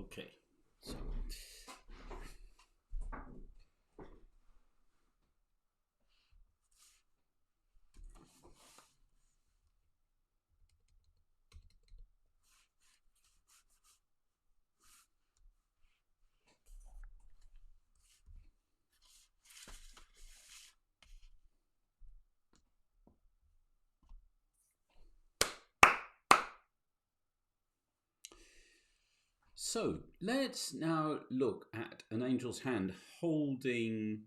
Okay. So let's now look at an angel's hand holding.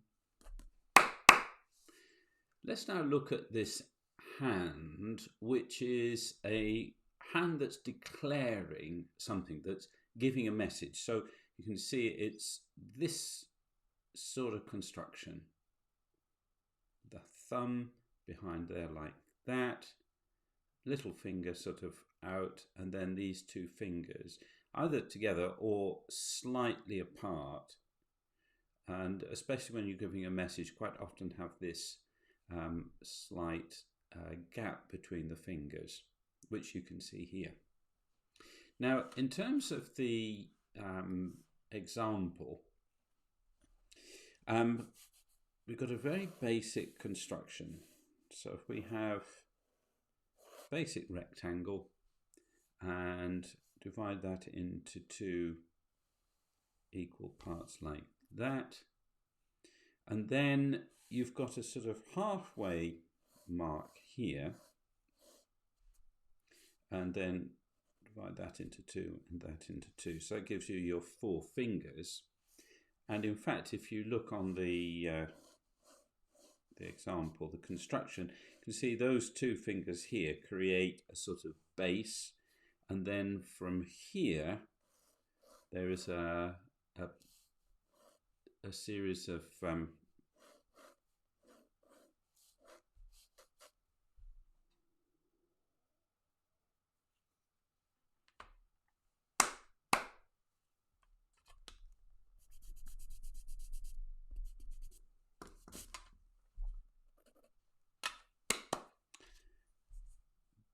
Let's now look at this hand, which is a hand that's declaring something, that's giving a message. So you can see it's this sort of construction. The thumb behind there like that, little finger sort of out, and then these two fingers either together or slightly apart. And especially when you're giving a message, quite often have this slight gap between the fingers, which you can see here. Now, in terms of the example, we've got a very basic construction. So if we have basic rectangle and divide that into two equal parts like that, and then you've got a sort of halfway mark here, and then divide that into two and that into two, so it gives you your four fingers. And in fact, if you look on the example, the construction, you can see those two fingers here create a sort of base, and then from here there is a series of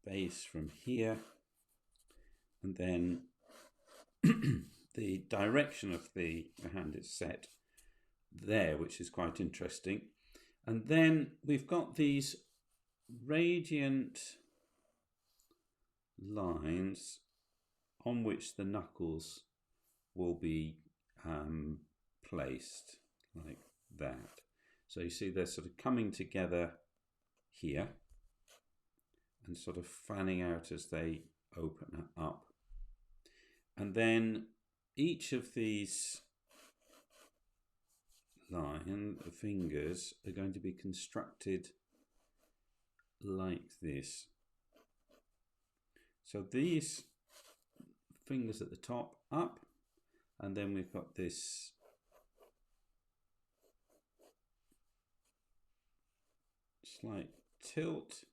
base from here, and then the direction of the hand is set there, which is quite interesting. And then we've got these radiant lines on which the knuckles will be placed like that. So you see they're sort of coming together here and sort of fanning out as they open up. And then each of these fingers are going to be constructed like this. So these fingers at the top up, and then we've got this slight tilt,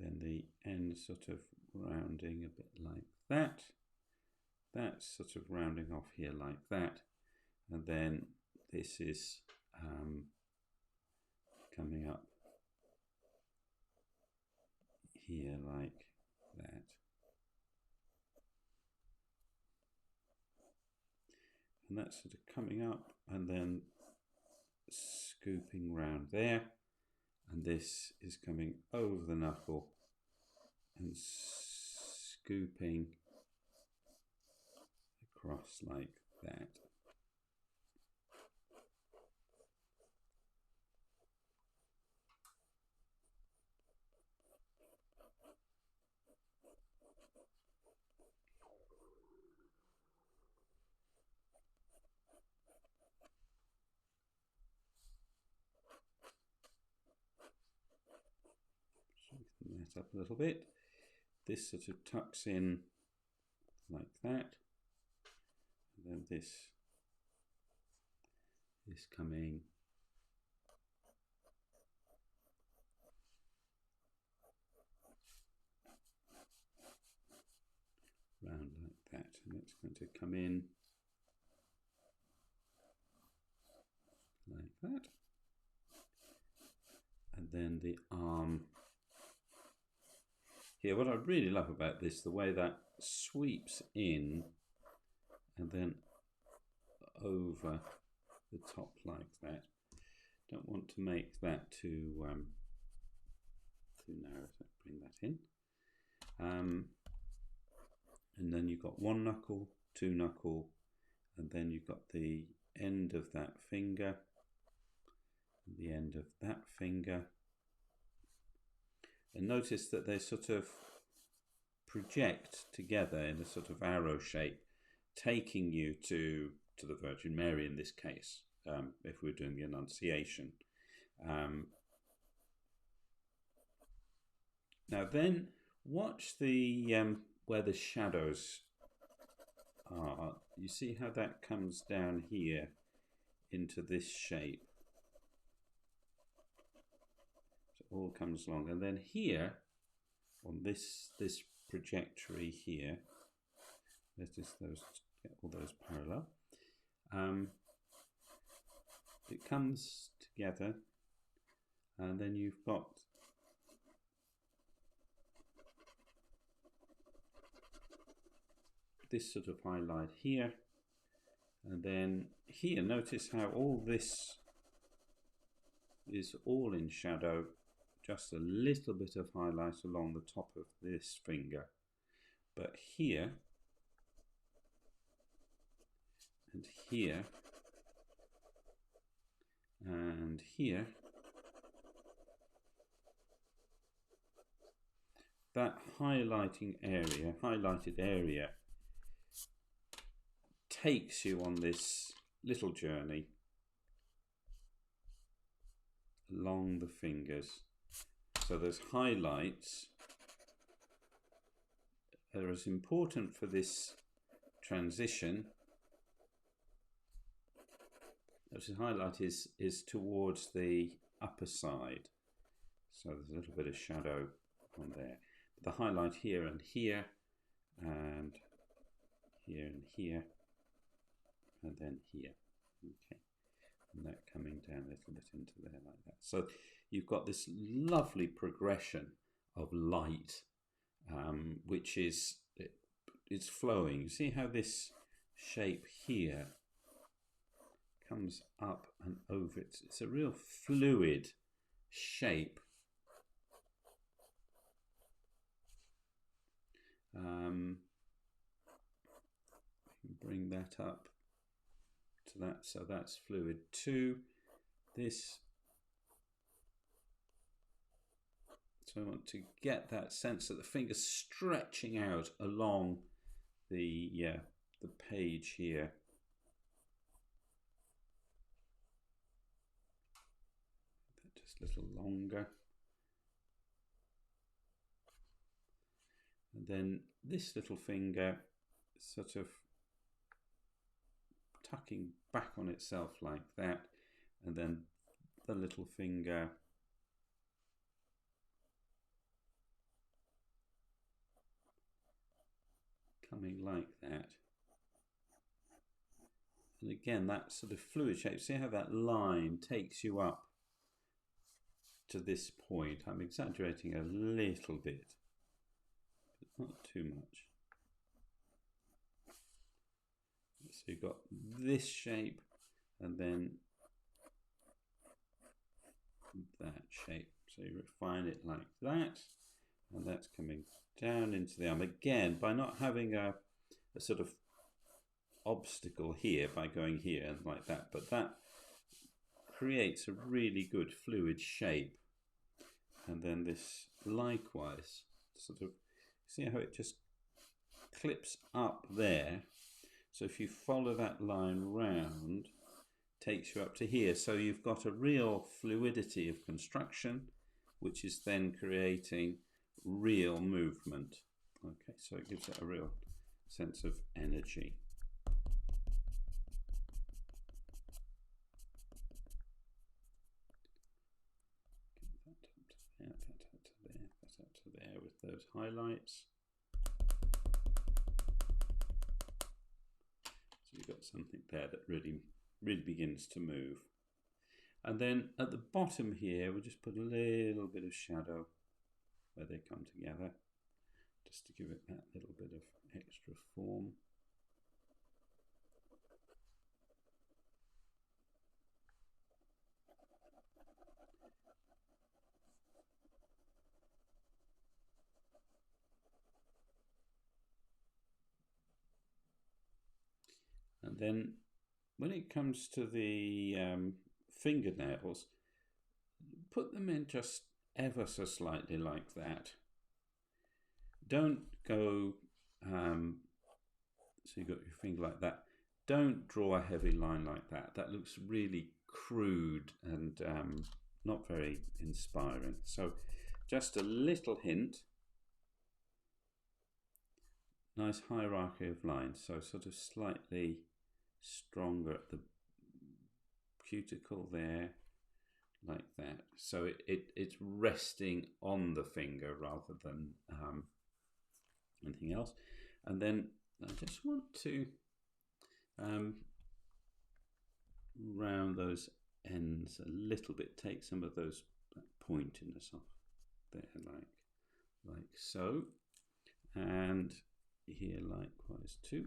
then the end sort of rounding a bit like that. That's sort of rounding off here like that, and then this is coming up here like that. And that's sort of coming up and then scooping round there, and this is coming over the knuckle and scooping across like that. Strengthen that up a little bit. This sort of tucks in like that, and then this is coming round like that, and it's going to come in like that. then the arm here. What I really love about this, the way that sweeps in and then over the top like that. Don't want to make that too narrow, so bring that in. And then you've got one knuckle, two knuckle, and then you've got the end of that finger, the end of that finger. And notice that they sort of project together in a sort of arrow shape, taking you to the Virgin Mary in this case, if we're doing the Annunciation. Now then, watch the where the shadows are. You see how that comes down here into this shape. So it all comes along, and then here on this trajectory here, let's just get all those parallel. It comes together, and then you've got this sort of highlight here, and then here, notice how all this is all in shadow, just a little bit of highlight along the top of this finger. But here and here and here, that highlighted area takes you on this little journey along the fingers. So those highlights are as important for this transition. The highlight is towards the upper side, so there's a little bit of shadow on there. But the highlight here and here, and here and here, and then here. Okay, and that coming down a little bit into there like that. So you've got this lovely progression of light, which is it's flowing. You see how this shape here comes up and over. It's a real fluid shape. Bring that up to that, so that's fluid too. This, so I want to get that sense that the finger's stretching out along the page here. Just a little longer. And then this little finger sort of tucking back on itself like that, and then the little finger coming like that. And again, that sort of fluid shape, see how that line takes you up to this point. I'm exaggerating a little bit, but not too much. So you've got this shape and then that shape. So you refine it like that, and that's coming down into the arm. Again, by not having a sort of obstacle here, by going here and like that, but that creates a really good fluid shape. And then this likewise, sort of, see how it just clips up there. So if you follow that line round, takes you up to here. So you've got a real fluidity of construction, which is then creating real movement. Okay, so it gives it a real sense of energy. That up to there with those highlights. So you've got something there that really begins to move. And then at the bottom here, we'll just put a little bit of shadow where they come together, just to give it that little bit of extra form. And then when it comes to the fingernails, put them in just ever so slightly like that. Don't go, so you've got your finger like that. Don't draw a heavy line like that. That looks really crude and not very inspiring. So just a little hint. Nice hierarchy of lines. So sort of slightly stronger at the cuticle there, like that. So it's resting on the finger rather than anything else. And then I just want to round those ends a little bit, take some of those pointiness off there, like so, and here likewise too.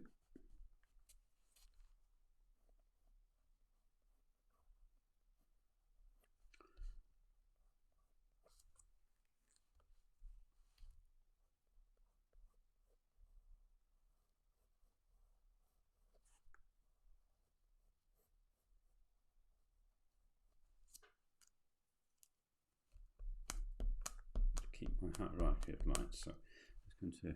Keep my hierarchy of lines, so I'm just going to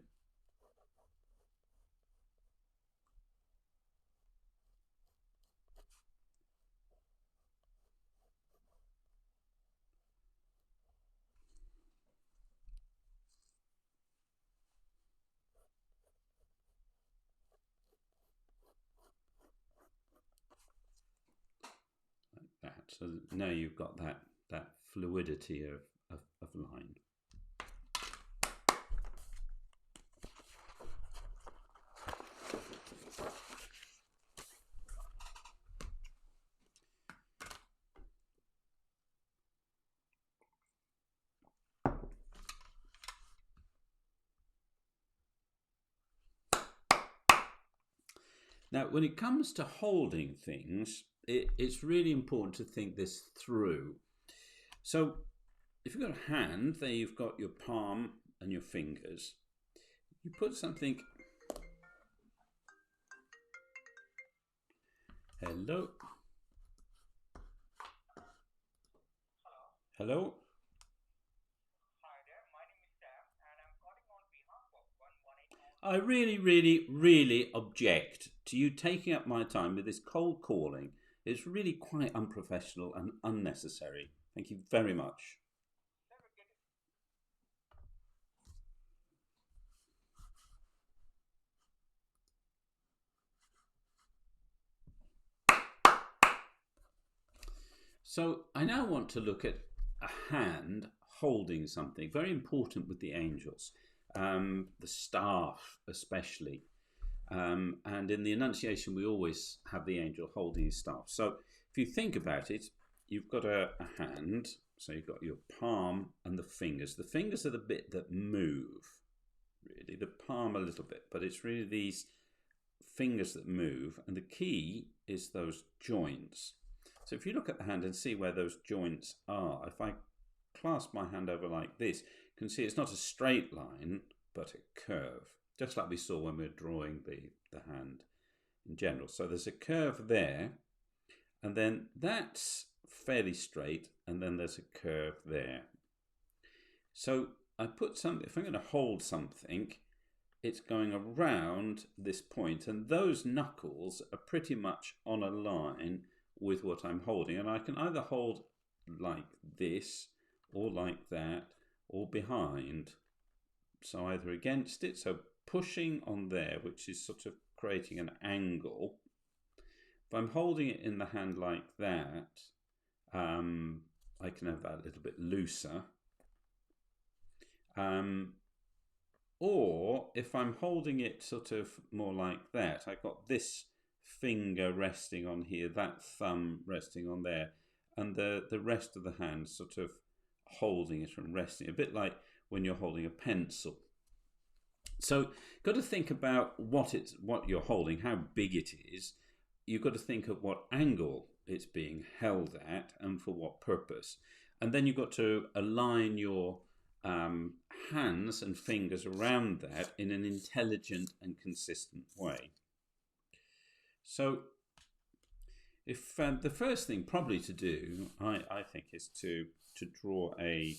like that. So now you've got that fluidity of line. Now, when it comes to holding things, it's really important to think this through. So if you've got a hand, there you've got your palm and your fingers. You put something... Hello? Hello? Hi there, my name is Sam and I'm calling on behalf of 118. I really object to you taking up my time with this cold calling. It's really quite unprofessional and unnecessary. Thank you very much. So I now want to look at a hand holding something very important with the angels, the staff especially. And in the Annunciation, we always have the angel holding his staff. So if you think about it, you've got a hand, so you've got your palm and the fingers. The fingers are the bit that move, really, the palm a little bit, but it's really these fingers that move, and the key is those joints. So if you look at the hand and see where those joints are, if I clasp my hand over like this, you can see it's not a straight line, but a curve, just like we saw when we were drawing the hand in general. So there's a curve there, and then that's fairly straight, and then there's a curve there. So I put something, if I'm going to hold something, it's going around this point, and those knuckles are pretty much on a line with what I'm holding, and I can either hold like this or like that or behind, so either against it, so pushing on there, which is sort of creating an angle. If I'm holding it in the hand like that, I can have that a little bit looser, or if I'm holding it sort of more like that, I've got this finger resting on here, that thumb resting on there. and the rest of the hand sort of holding it and resting, a bit like when you're holding a pencil. So got to think about what you're holding, how big it is. You've got to think of what angle it's being held at and for what purpose. And then you've got to align your hands and fingers around that in an intelligent and consistent way. So if the first thing probably to do, I think, is to draw an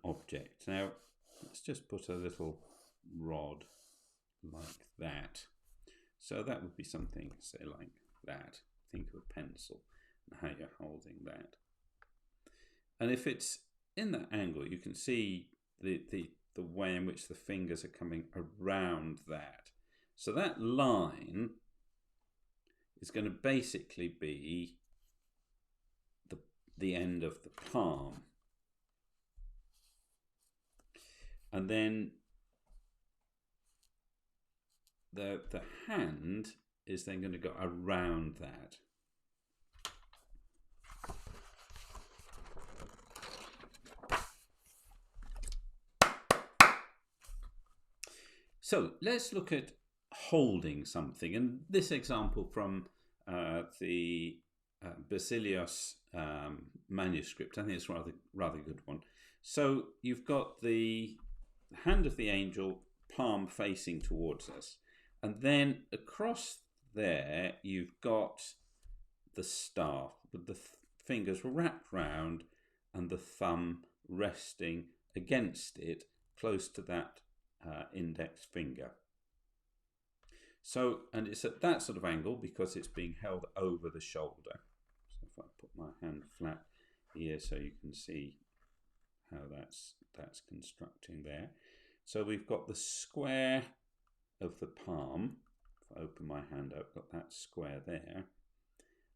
object. Now, let's just put a little rod like that. So that would be something, say, like that. Think of a pencil and how you're holding that. And if it's in that angle, you can see the way in which the fingers are coming around that. So that line is going to basically be the end of the palm. And then the hand is then going to go around that. So let's look at holding something. And this example from the Basilios manuscript, I think it's a rather good one. So you've got the hand of the angel, palm facing towards us. And then across there, you've got the staff with the fingers wrapped round and the thumb resting against it, close to that index finger. So, and it's at that sort of angle because it's being held over the shoulder. So if I put my hand flat here so you can see how that's constructing there. So we've got the square of the palm. If I open my hand up, I've got that square there.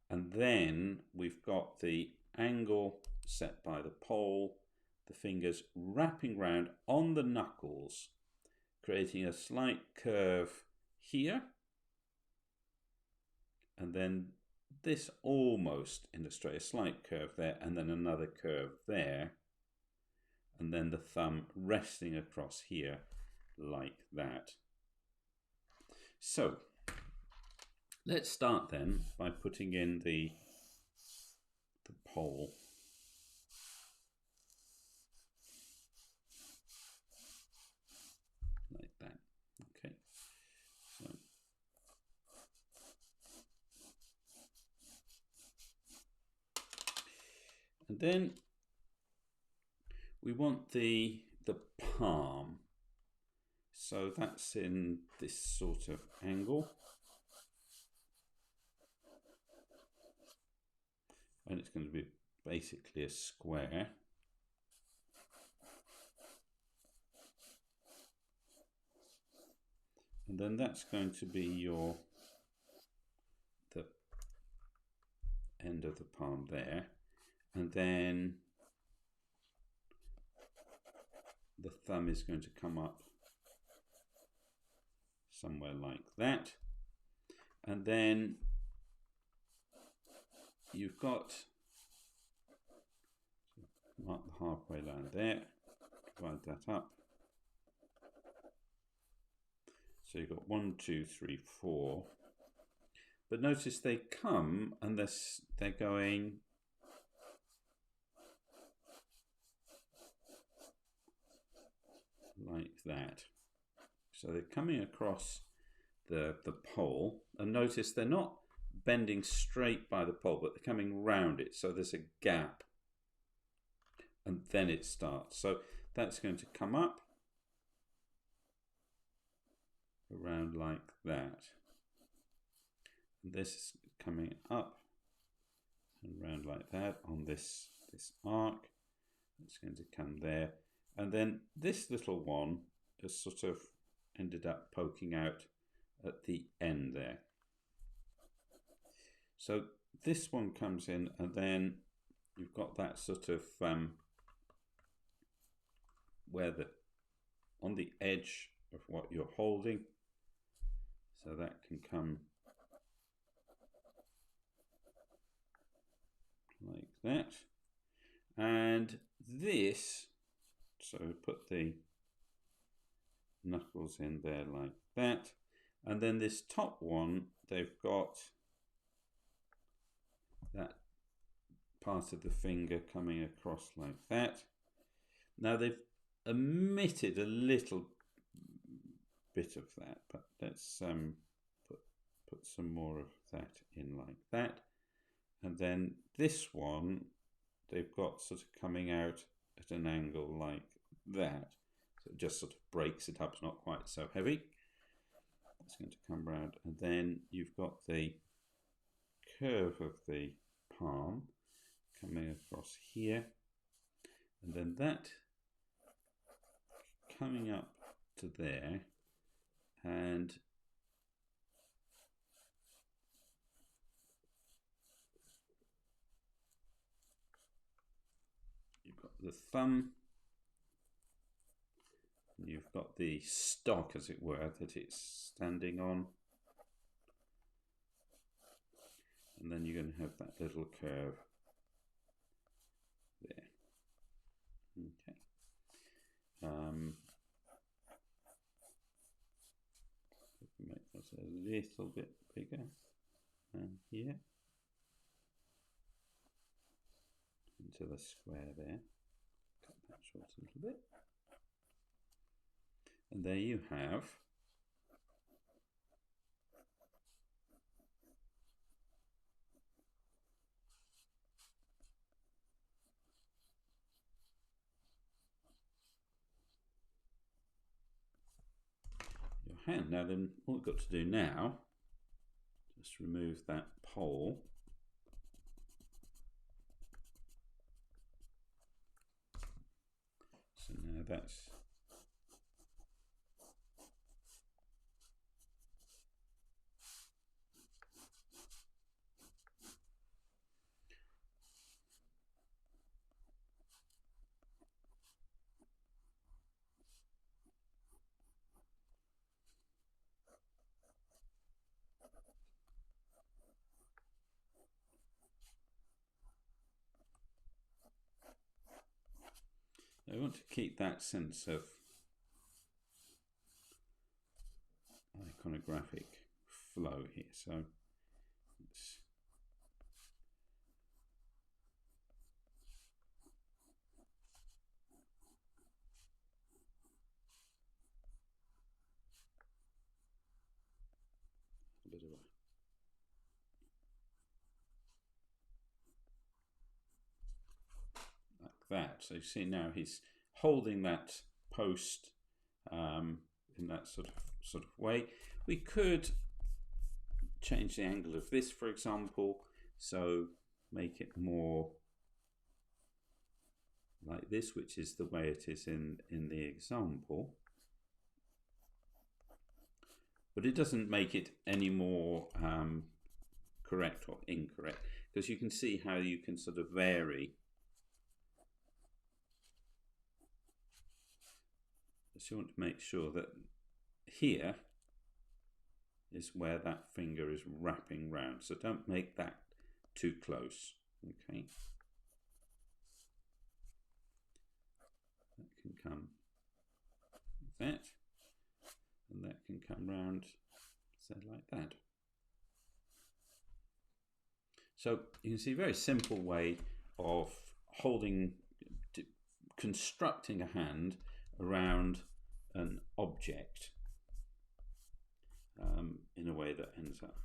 And then we've got the angle set by the pole, the fingers wrapping round on the knuckles, creating a slight curve here. And then this almost in a slight curve there, and then another curve there. And then the thumb resting across here like that. So let's start then by putting in the pole. Like that. Okay. So and then we want the palm. So that's in this sort of angle. And it's going to be basically a square. And then that's going to be the end of the palm there. And then the thumb is going to come up somewhere like that. And then you've got, mark the halfway line there, divide that up. So you've got 1, 2, 3, 4. But notice they come and they're going like that. So they're coming across the pole, and notice they're not bending straight by the pole, but they're coming round it. So there's a gap, and then it starts. So that's going to come up around like that. And this is coming up and round like that on this arc. It's going to come there. And then this little one has sort of ended up poking out at the end there. So this one comes in, and then you've got that sort of where on the edge of what you're holding. So that can come that. And this, so put the knuckles in there like that. And then this top one, they've got that part of the finger coming across like that. Now they've omitted a little bit of that, but let's put some more of that in like that. And then this one, they've got sort of coming out at an angle like that. So it just sort of breaks it up, it's not quite so heavy. It's going to come round, and then you've got the curve of the palm coming across here, and then that coming up to there, and you've got the thumb, and you've got the stock, as it were, that it's standing on, and then you're going to have that little curve there. Okay. Make this a little bit bigger here into the square there. Cut that short a little bit. And there you have your hand. Now then, what we've got to do now, just remove that pole. So now that's I want to keep that sense of iconographic flow here. So it's a bit of a that. So you see now he's holding that post in that sort of way. We could change the angle of this, for example, so make it more like this, which is the way it is in the example. But it doesn't make it any more correct or incorrect, because you can see how you can sort of vary. So you want to make sure that here is where that finger is wrapping round. So don't make that too close. Okay. That can come like that, and that can come round, say like that. So you can see a very simple way of constructing a hand around an object in a way that ends up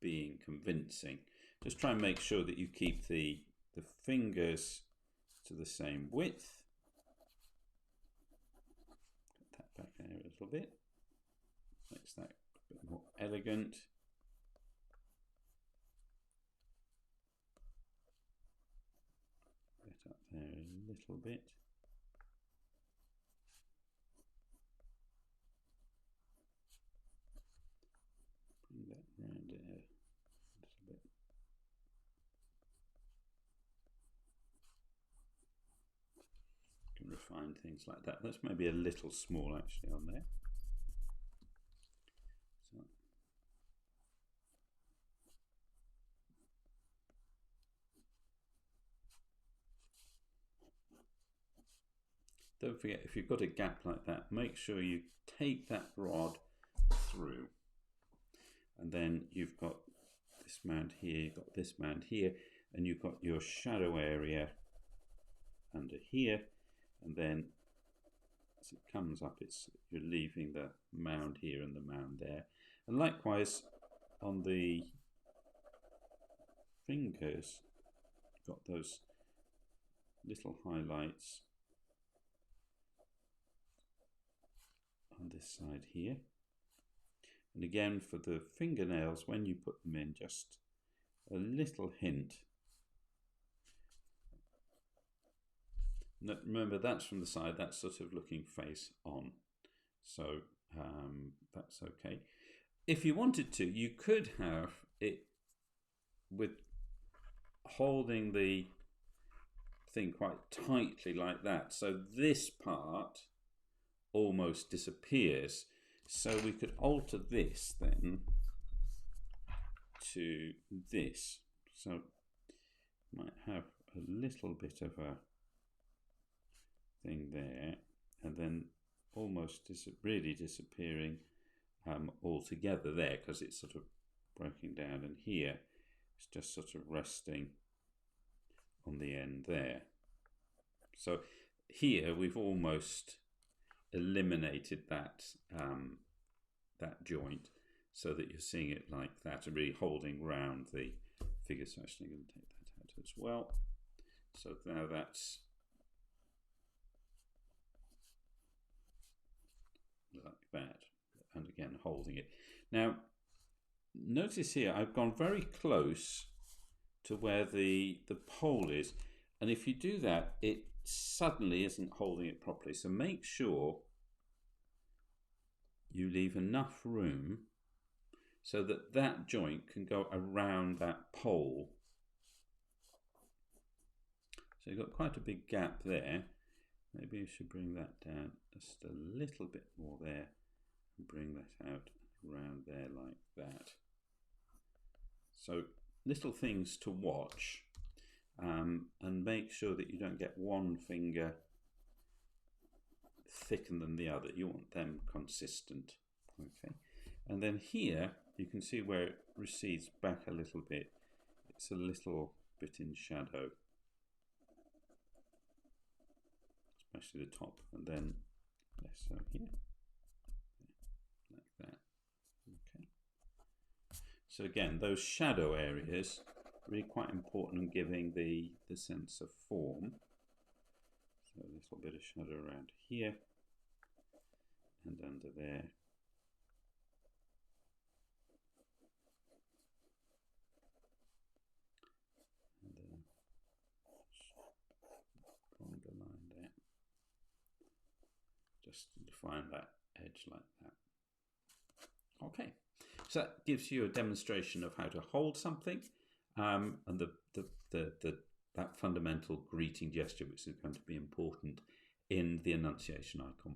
being convincing. Just try and make sure that you keep the fingers to the same width. Put that back there a little bit. Makes that a bit more elegant. Get up there a little bit. Bring that round there a little bit. You can refine things like that. That's maybe a little small actually on there. don't forget, if you've got a gap like that, make sure you take that rod through. And then you've got this mound here, you've got this mound here, and you've got your shadow area under here, and then as it comes up, you're leaving the mound here and the mound there. And likewise on the fingers, you've got those little highlights on this side here. And again, for the fingernails, when you put them in, just a little hint. Now, remember, that's from the side, that's sort of looking face on. So that's okay. If you wanted to, you could have it with holding the thing quite tightly like that. So this part almost disappears. So we could alter this then to this. So might have a little bit of a thing there, and then almost really disappearing altogether there, because it's sort of breaking down, and here it's just sort of resting on the end there. So here we've almost eliminated that that joint, so that you're seeing it like that and really holding round the figure. So actually I'm going to take that out as well. So now that's like that, and again holding it. Now notice here I've gone very close to where the pole is, and if you do that, it suddenly isn't holding it properly. So make sure you leave enough room so that that joint can go around that pole. So you've got quite a big gap there. Maybe you should bring that down just a little bit more there and bring that out around there like that. So little things to watch, and make sure that you don't get one finger thicker than the other. You want them consistent. Okay, and then here you can see where it recedes back a little bit. It's a little bit in shadow, especially the top, and then less so here, like that. Okay. So again, those shadow areas really quite important in giving the sense of form. So a little bit of shadow around here and under there. And then stronger line there. Just to define that edge like that. Okay, so that gives you a demonstration of how to hold something, and that fundamental greeting gesture, which is going to be important in the Annunciation icon.